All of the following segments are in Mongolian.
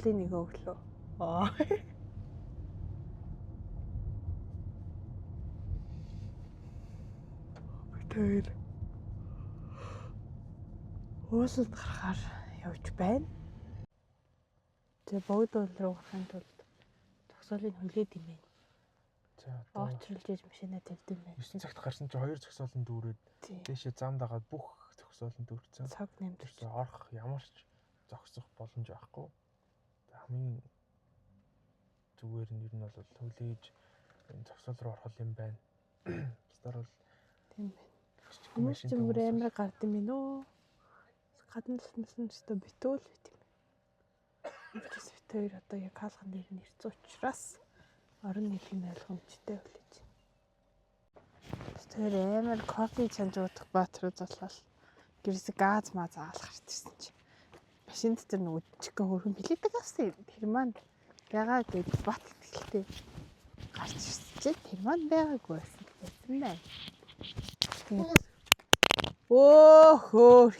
Монголын нэг өглөө. Тэр уусад гарахаар явж байна. Тэгээ богд уул руу гарахын тулд зогсоолыг хүлээд юм байна. За Очролж иж машинаа тавьд юм байна. 9 цагт гарсан чи 2 зогсоолын дүүрээд дээшээ зам дагаад бүх зогсоолын дүүрсэн. Цаг нэмж орох ямар ч зогсох боломж байхгүй. Хамгийн зүгээр нь ер нь бол хүлээж энэ зогсоол руу орох юм байна. Бусдаар бол тийм байна. Хүмүүс ч бүр амар гардсан юм нөө. Гадна талмасан өстө битүүл бит юм. Эвчээс битээр одоо яг хаалхан дээр нь ирц учраас орон нийтийн ойлгомжтой хүлээж. Тэр амар кофе чанж уудах баатруу золол. Гэрээс газ маа заалах ирсэн чи. Машин дээр нөгөө чигэн хөрхөн плитик авсан юм. Тэр маань байгаа гэж бат итгэлтэй гарч ирсэн чи тэр маань байгаагүй байсан гэсэн байна. Оо хөөх.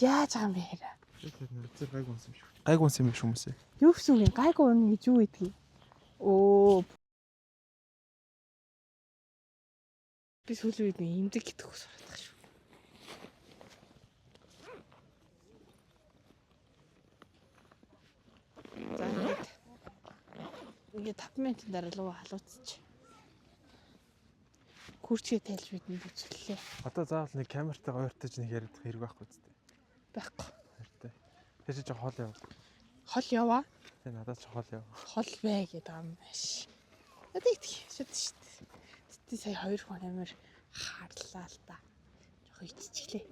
Яаж байгаа юм бэ хэрэг? Гайгүй юм шиг хүмүүсээ. Юу гэсэн үг юм? Гайгүй унна гэж юу гэдгийг? Оо. Би сүүлийн үед имдэг гэдэг ус харагдах шүү. За ингээд 5 минутын дараа луу халууцчих. Күрчгээ тайлж бидэн бүжгэлээ. Одоо заавал нэг камертайгаа ойртож нэг яриад хэрэг байхгүй зү. Байхгүй. Ойртой. Тэр чинь хол яв. Хол яваа. Тэ надад ч хол яв. Хол бай гэдэг юм байна. Одоо идэх шууд шүү дээ. Тэ сая 2 хүн амар хаарлаа л да. Жохоо иччихлээ.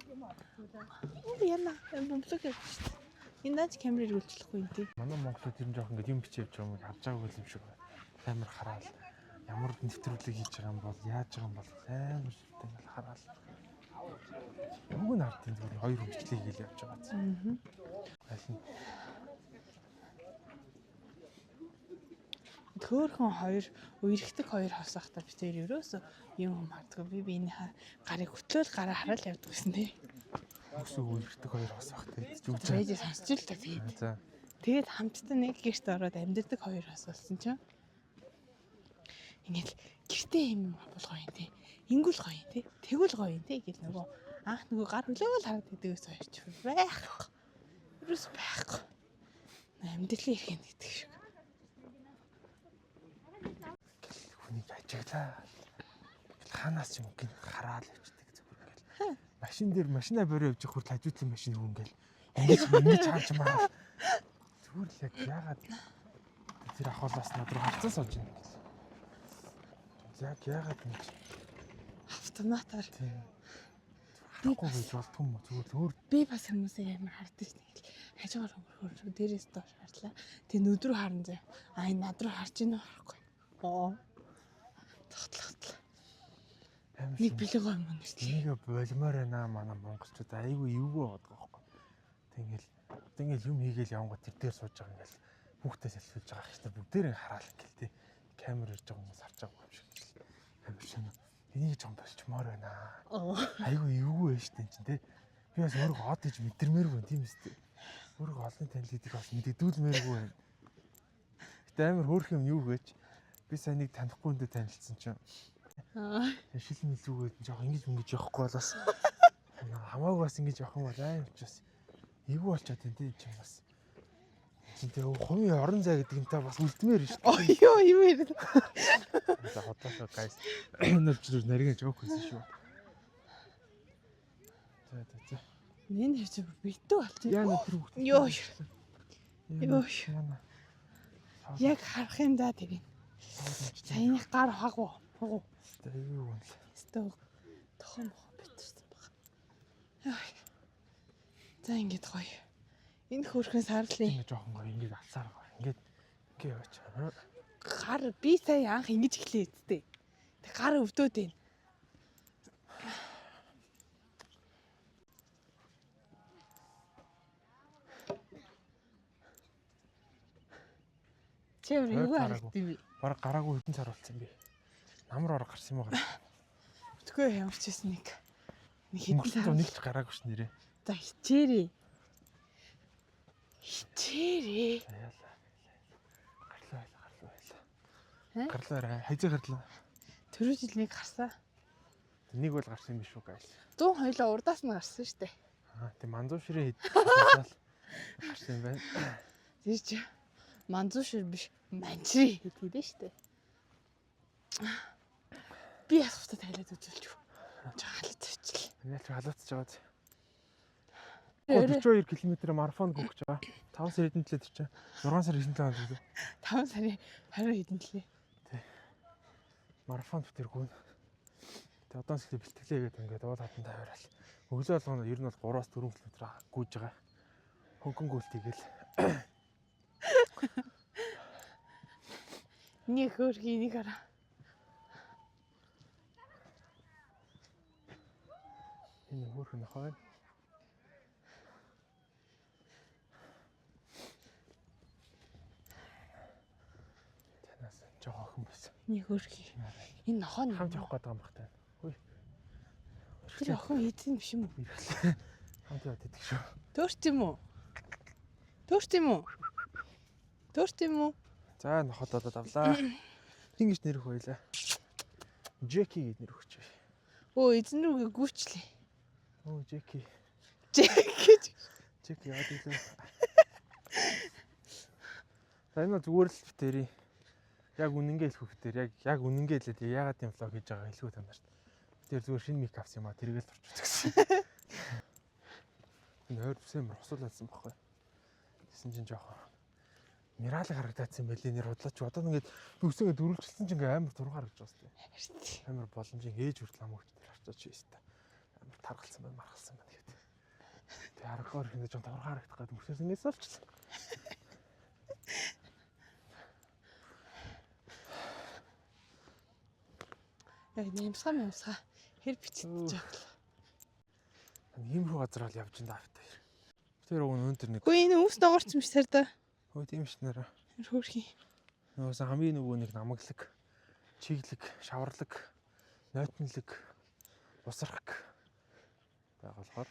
Яна бомблог явж шүү дээ. Энэ наач камерыг үйлчлэхгүй юм тий. Манай монголууд ер нь жоох ингээд юм бичиж явж байгаа юм харж байгаагүй юм шиг байна. Амар хараал. Ямар нэвтрүүлэг хийж байгаа юм бол яаж байгаа юм бол амар шилдэг ингээд хараал. Юуг нь ардын зүгээр 2 хүн бичлэг хийгээл явж байгаа. Аа. Төөрхөн 2 үерхдэг 2 хасахтаа би тэр ерөөсөө юм харддаг. Би биенийхээ гарыг хөтлөөл гараа хараад явдаг гэсэн тий. Өсөө үерхдэг 2 хасах тий. Зүйж сонсч л та тэгээд. За. Тэгээд хамтдаа нэг гэрт ороод амьдэрдэг 2 хас болсон чинь. Ингээд гэртээ юм болгоо юм тий. Ингүүл гоё юм тий. Тэгвэл гоё юм тий гэл нөгөө анх нөгөө гар хөлөөл хараад идэгээс ойрч байхгүй. Юус байхгүй. Амьдлын иргэн гэдэг шиг. Хүнийг ажиглаа. Хаанаас ч юм гин хараал явчихдаг зүгээр ингээл. Машин дээр машина бороо явж хүртэл хажуудлын машин хүн ингээл ингэж харж маа. Зүгээр л яг яагаад тэр ахуулаас над руу харцсан сууж юм ингээл. Яг яагаад ингэж автоматар харахгүй гэж болтгүй юм зүгээр би бас хүмүүсээ амар хардаг шнэ гэл хажуугаар хөрхөр дээрээс доош харлаа. Тэг нүд рүү харна зэ. Аа энэ над руу харж ийнө харахгүй. Тогтлогтлоо. Нэг бэлэг юм байна шүү дээ. Энийг болмоор байна манай монголчууд айгүй эвгүй байдаг байхгүй. Тэгэл юм хийгээл явангууд тэр дээр сууж байгаа ингээл хүүхдээ салхилж байгаа хэрэгтэй бүгдээрээ хараал ингээл тий. Камер ирж байгаа хүмүүс харж байгаа юм шиг амар шинэ. Энийг жоо болчмоор байна. Айгүй эвгүй байж тэн чинь тий. Би бас өөрөө од гэж мэдэрмээргүй тийм үстэй. Өөрөө олонний танилдыг бас мэддүүлмээргүй байна. Гэтэ амар хөөх юм юу гэж би сайн нэг танихгүй хүнтэй танилцсан чинь. Шил мэлүүгээд жоох ингэж явахгүй болоос. Хамаагүй бас ингэж явах юм бол аим ч бас эвгүй болчиход байна тийм чинь бас. Чи тэр хувийн орон зай гэдэг юмтай бас үлдмээр шүү дээ. Йоо юу юм. За хотоосоо гайс. Энэ ч зүр нарийн жоох гэсэн шүү. За. Нэн хэвчээ битүү болчих. Яа нөхөр хүүхд. Йоо. Яг харах юм да тэрийг. Саяных гар хагуу. Тэ юу юм л. Стог тохон битэрсэн баг. За ингэж гоё. Энэ хөрхөн сарлын. Ингэ жоохон гоё ингэж алсаар гоё. Ингэ яваач. Гар би сая анх ингэж эхлэе үсттэй. Тэг гар өвдөөд байна. Чи юу харагдав би? Бараг гараагүй хэдэн цар болсон би. Намар орох гарсан юм байна. Өтгөө ямар ч байсан нэг хэдэн цар нэгч гараагүй ш нэрээ. За хичээрээ. Хичээрээ. Яалаа. Гарлаа. Хайзаа гарлаа. Төрөө жил нэг гарсан. Нэг бол гарсан юм биш үү гайл. 100 хоёлоо урдаас нь гарсан шүү дээ. Тийм манзуу ширээ хийдэл гарсан юм байна. Тэр чи манзуу шир биш, манчри хийдэг дээ шүү дээ. Би асуутаа тайлаад үзүүлж юу. Жагалт тавьчихлаа. Яалч халуутж байгаа зү. 42 км марафон гүгч байгаа. 5 сар хэдэн тлээ тэр чинь 6 сар хэдэн тлээ байна. 5 сарын 20 хэдэн тлээ. Марафонд тэр гүн. Тэгээ одоо ч бэлтгэлээ гэдэг ингээд уул хатан тавиарал. Өглөө болгоно ер нь бол 3-4 км гүйж байгаа. Хөнгөн гүйлтийгэл. Нэг хөрхи нэг хараа. Энэ хөрхөн хойно. Танаас жоо охин байсан. Нэг хөрхи. Энэ нохоо Хамт явах гээд байгаа юм багтай. Хөөе. Тэр охин эзэн биш юм уу? Хамт яваад идэх шүү. Төөрт юм уу? Төөрт юм уу? Төөрт юм уу? За нохот одоо авлаа. Ингэж нэрх байлаа. Джеки гэд нэр өгч. Өө эзэн рүүгээ гүйчлээ. Оо Джеки. Джеки яад илүү. Энэ зүгээр л битэрий. Яг үнэнгээ хэлэх битэр. Яг үнэнгээ хэлээд яагаад юм влог хийж байгаа хэлгүй танаар. Тэр зүгээр шинэ мик авсан юм а тэргээл турч үзсэн. Энэ хоёр бүсээр хосуулаадсан байхгүй. Тэсэн чинь жоохон мирал харагдаадсан байлээ нэр худлаач. Одоо ингээд бүсээгээ дөрвөлжилсэн чинь амар тургаар гэж байна. Амар боломжийн ээж хүртэл хамаач тэр харчаач шээстэй. Амар таргалсан байна, маргалсан байна гэдэг. Тэг аргаар ингээд жоохон тургаар харагдах гэдэг бүсээс ингээд суулчихсан. Яг нэмсгаа хэр бичиж байгаа. Иймэрхүү газар бол явж энэ давтай. Тэр уг нь өндөр нэг. Үгүй энэ өвс догоорч юм шиг сар да. Хөө тийм ш нэрэ. Хөрхи. Нөгөөс хамгийн нөгөө нэг намаглаг, чиглэг, шаварлаг, нойтнлэг, усрах байгалахаар.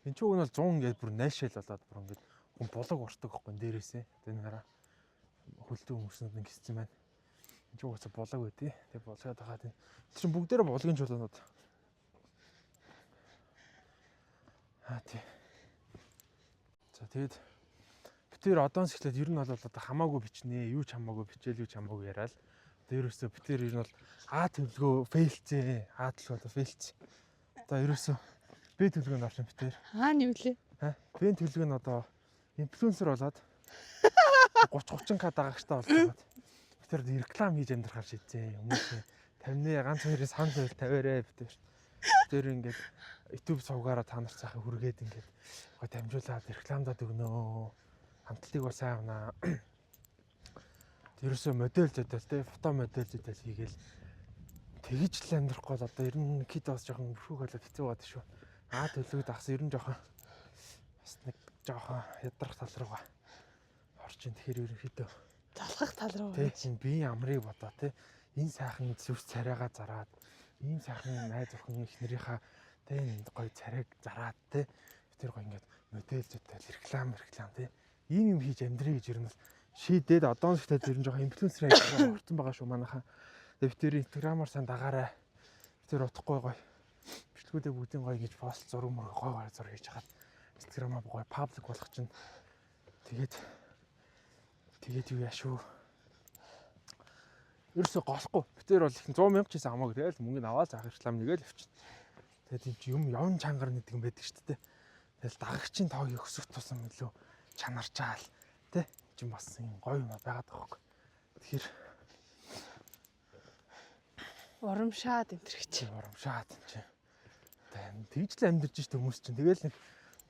Энэ ч уг нь бол 100 гээд бүр найшаал болоод бүр ингээд хүн булаг уртдаг байхгүй дээрээсээ. Тэгээ нэрэ хөлтөө хүмүүсэнд ингэсэн байна. Энэ ч угаасаа булаг байдیں۔ Тэгээ булгаад байгаа тийм. Тэр чинь бүгдээрээ булгийн чулуунууд. Тий. За тэгээд битэр одоос эхлээд ер нь бол одоо хамаагүй бичнэ. Юу ч хамаагүй бичээл юу ч хамаагүй яриад. Дээрөөсөө битэр ер нь бол А төлөвлөгөө фейлцээ. А төлөвлөгөө фейлц. Одоо ерөөсөө Б төлөвлөгөөнд орсон битэр. Нь юу лээ? Б төлөвлөгөө нь одоо инфлюенсер болоод 30-30 к дагагчтай болчиход битэр реклам хийж амьдрахаар шийдсэн. Хүмүүсээ 50-ны ганц хоёрын сан зүйл тавиарэ битэр. Тэр ингээд YouTube сувгаараа та нар цаахаа хүргээд ингээд гоо дамжуулаад рекламадад өгнөө. Хамтлагийг бол сайн авнаа. Тэрөөсөө модель зөдөл те фото модель зөдөл хийгээл тэгж л амьдрахгүй бол одоо ер нь кит бас жоохон өрхөг болоод хэцүү байдаг шүү. Аа төлөвд ахс ер нь жоохон бас нэг жоохон ядрах тал руугаа орж ин тэгэхээр ерөнхийдөө Залхах тал руу. тийм би амрыг бодоо те энэ сайхан зүс царайгаа зараад ийм сайхан найз охин их нарийнхаа тэ гоё царайг зараад те тэр гоё ингээд модель зөтөл реклам те ийм юм хийж амьдрий гэж ер нь шийдээд одоос ихтэй ер нь жоохон инфлюенсер хийж орсон байгаа шүү манайхаа. Тэгээ би тэр инстаграмаар сайн дагаарай. Тэр утахгүй гоё бичлгүүдээ бүгдийн гоё гэж пост зураг мөр гоё зураг хийж хаад инстаграмаа гоё паблик болгох чинь тэгээд юу яашгүй. Ерөөсө голохгүй. Битэр бол 100 мянга ч гэсэн хамаагүй тэгэл мөнгө аваад заах реклам нэгээл авчин. Тэгээд юм явн чангаар нэг юм байдаг шүү дээ. Тэгэл дагагчийн тоог өсөх тусам илүү чанарчаал тэ чинь бас юм гоё юм байгаад байгаа хөөх. Тэгэхээр урамшаад энтерч. Урамшаад энэ. Тэгж л амьдэрж штэ хүмүүс чинь. Тэгэл нэг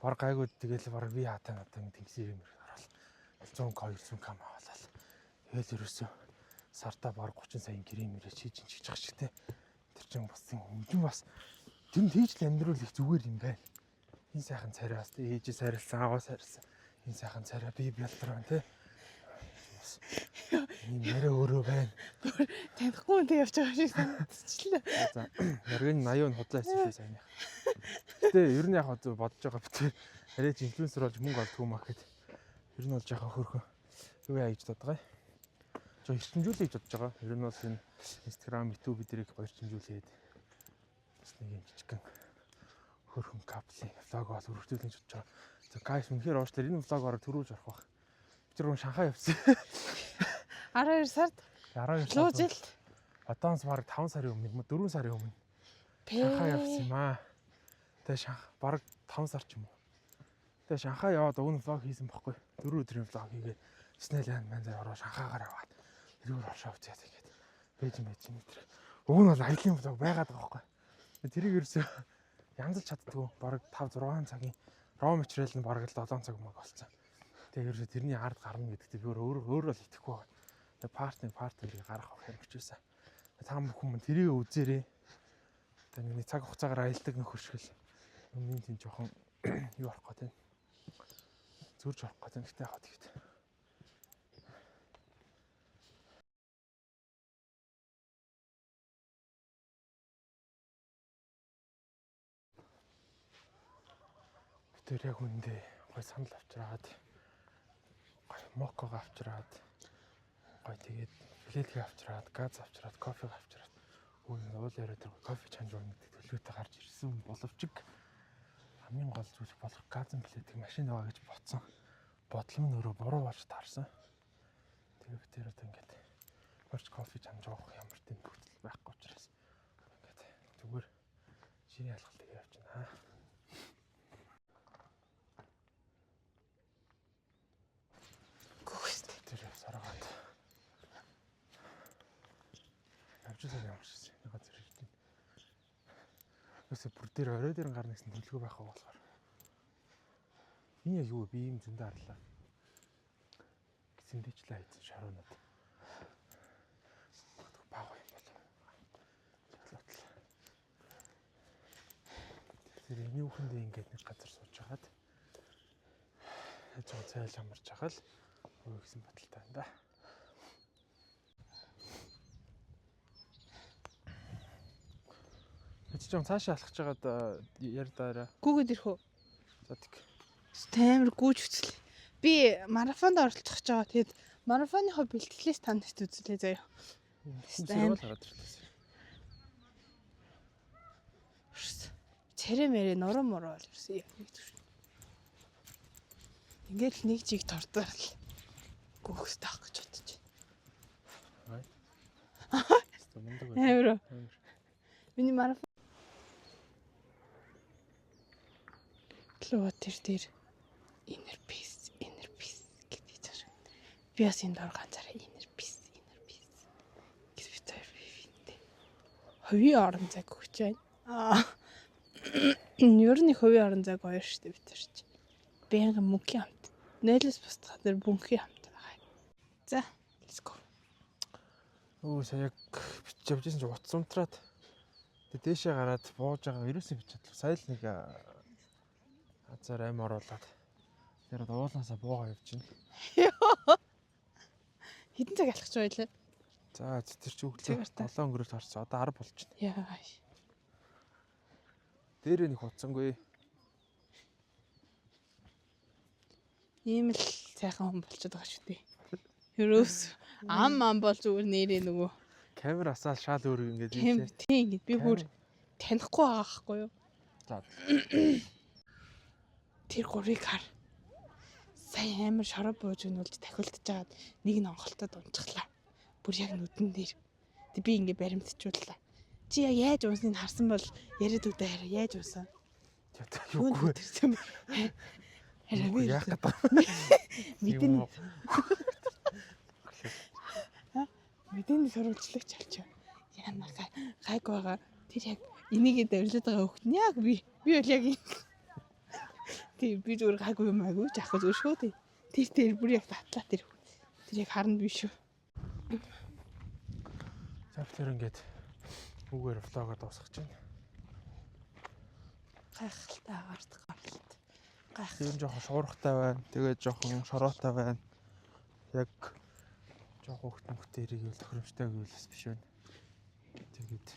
баг гайгүй тэгэл баг би хатаа надаа юм тэгсэн юм хараал. 100 к 200 к аваалаа. Тэгэл ерөөсөө сартаа баг 30 сая гэрэмэрээ чийж чих шиг те. Тэр чинь бас юм бас тэр тэгж л амьдруул их зүгээр юм байна. Энэ сайхан царайс те ээж сайрлсан аваа сайрлсан. Энэ сайхан царай би бялдраа те. Энэ нэрээ өөрөө байна. Танихгүй үнтэй явж байгаа шиг санагдчихлаа. За яргийн 80 нь худлаа хийсэн сайн яах. Гэтэ ер нь яг бодож байгаа битээ арайч инфлюенсер болж мөнгө олдгүй маа гэхэд Ер нь бол жоохон хөрхөн юу яа гэж бодгаа. Жоо эрчимжүүлээ гэж бодож байгаа. Ер нь бол энэ Instagram, YouTube бидэрийг гоё эрчимжүүлээд бас нэг юм жижигхэн хөрхөн капли влог бол өргөжүүлэх гэж бодож байгаа. За guys үнэхээр уучлаарай. Энэ влогоор төрүүлж орох баг. Бид рүү Шанхай явсан. 12 сард 12 луу сард. жилд Одоос бараг 5 сарын өмнө, 4 сарын өмнө Шанхай явсан юм аа. Тэгээ бараг 5 сар ч юм уу. Тэгээ Шанхай яваад өгнө влог хийсэн байхгүй. 4 өдрийн влог хийгээд Disneyland мандаа ороо Шанхайгаар яваад тэрүүр оршоо үзээд ингээд байж юм тэр. Уг нь бол аялын влог байгаад байгаа байхгүй. Тэрийг ерөөсөө янзалж чаддгүй. Бараг 5 6 цагийн raw material нь бараг л 7 цаг мөг болсон. Тэгээ ерөөсөө тэрний ард гарна гэдэгт би өөрөө л итгэхгүй байна. Тэгээ партнерыг гаргах авах юм хичээсэн. Та бүхэн тэрийг үзээрэй. Тэгээ миний цаг хугацаагаар аялдаг нөхөр шиг л өмнө нь тийм жоохон юу арах гэдэг. Зүрж арах гэдэг. Гэтэ яагаад тэгт. Тэр яг үндэ гой санал авчираад гой моког авчираад гой тэгээд филетиг авчираад газ авчираад кофег авчираад үгүй уул яриад тэр кофе чанж уурна гэдэг төлөвтэй гарч ирсэн боловч хамгийн гол зүйл болох газын филетиг машин аваа гэж ботсон бодлом нь өөрөө буруу болж таарсан. Тэгээд би тэр одоо ингээд горч кофе чанж уух ямар тийм нөхцөл байхгүй учраас ингээд зүгээр шинэ ялгалтыг явуулчихна. Тэр саргаад явжлаа ямар шээ нэг газар ирсэн. Өсө бүр дээр орой дээр гарна гэсэн төлөвлөгөө байх болохоор. Энэ яг юу би юм зөндөө харлаа. Гисэмдэжлээ хийсэн шаруунууд. Баг юм болов. Тэр энэ үхэндээ ингээд нэг газар сууж хагаад хажуу цайл амарч хахал өө гэсэн баталтай байна да. Чи ч цаашаа алхаж байгаад ярьдаараа. Гүүгээд ирэх үү? За тэг. Амар гүүж хүчлээ. Би марафонд оролцох гэж байгаа. Тэгээд марафоныхоо бэлтгэлээс та нарт үзлээ заяа. Амар гараад ирлээ. Царэ мэрэ нуруу муруу бол ерөөсөө нэг төш. Ингээл нэг чиг тордоор л гүөхс таах гэж бодож байна. Амар. Миний марафон лөө тэр inner peace гэдэг чинь. Би бас энэ дор ганцаараа inner peace гэж битээр бивэнтэй. Хувийн орон зайг өгч байна. Ер нь хувийн орон зайг гоё шүү дээ битэр чи. Бэнг мөнхийн хамт. Нээлээс бусдах тэр бүнхийн хамт байгаа. За, let's go. Сая яг бичиж явжсэн чи утас унтраад тэгээ дээшээ гараад бууж байгаа ерөөсөө бичээд л сая л нэг азар аим оруулаад тэр уулаасаа буугаа явж байна. Хэдэн цаг алхаж байлаа? За тэр чи өглөө 7 өнгөрөөс харсан. Одоо 10 болж байна. Яа. Дээрээ нэг хуцсангүй. Ийм л сайхан хүн болчиход байгаа шүү дээ. Ерөөс ам бол зүгээр нэрээ нөгөө камер асаал шал өөр ингэж тийм ингэж би бүр танихгүй байгаа хгүй юу. За. Тэр гурыг хар. Сайн амар шороо бууж өнүүлж тахилдж жаад нэг нь онголтод унцглаа. Бүр яг нүдэн дээр. Тэг би ингэ баримтжууллаа. Чи яаж унсныг харсан бол яриад өгдөө хараа яаж унсан. Юугүй тэрсэн. Хараа би яах гэдэг. Мэдэн. Мэдэн сурвалжлагч алчаа. Яна гайг байгаа. Тэр яг энийгээ давжлаад байгаа хөхт нь яг би бол яг тийм би зүгээр гайгүй юм аггүй жаах зүгээр шүү дээ. Тэр бүр яг татлаа тэр яг харна биш шүү. За тэр ингээд үгээр влогоо дуусгаж байна. Гайхалтай агаарт гаралт. Тэр жоохон шуургатай байна. Тэгээд жоохон шороотой байна. Яг жоохон хөлтмөхтэрийг л тохиромжтой гэвэл биш байна. Тэгээд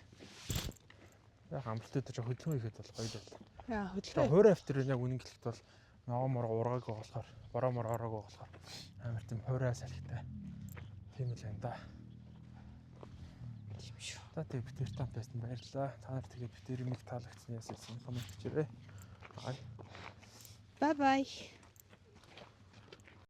яг амралтууд жоохон хөдөлгөөн ихэд бол гоё байлаа. Яа хөдөлгөөн. Хуурай автер яг үнэн гэлэхэд бол Ноомор ургаагүй болохоор бороомор ороогүй болохоор амар тийм хуурай салхитай. Тийм л энэ да. Тийм шүү. За тэг битэр тань байсан баярлалаа. Та нар тэгээд битэрийг таалагдсан яасан комент хийрээ. Бай. Bye bye.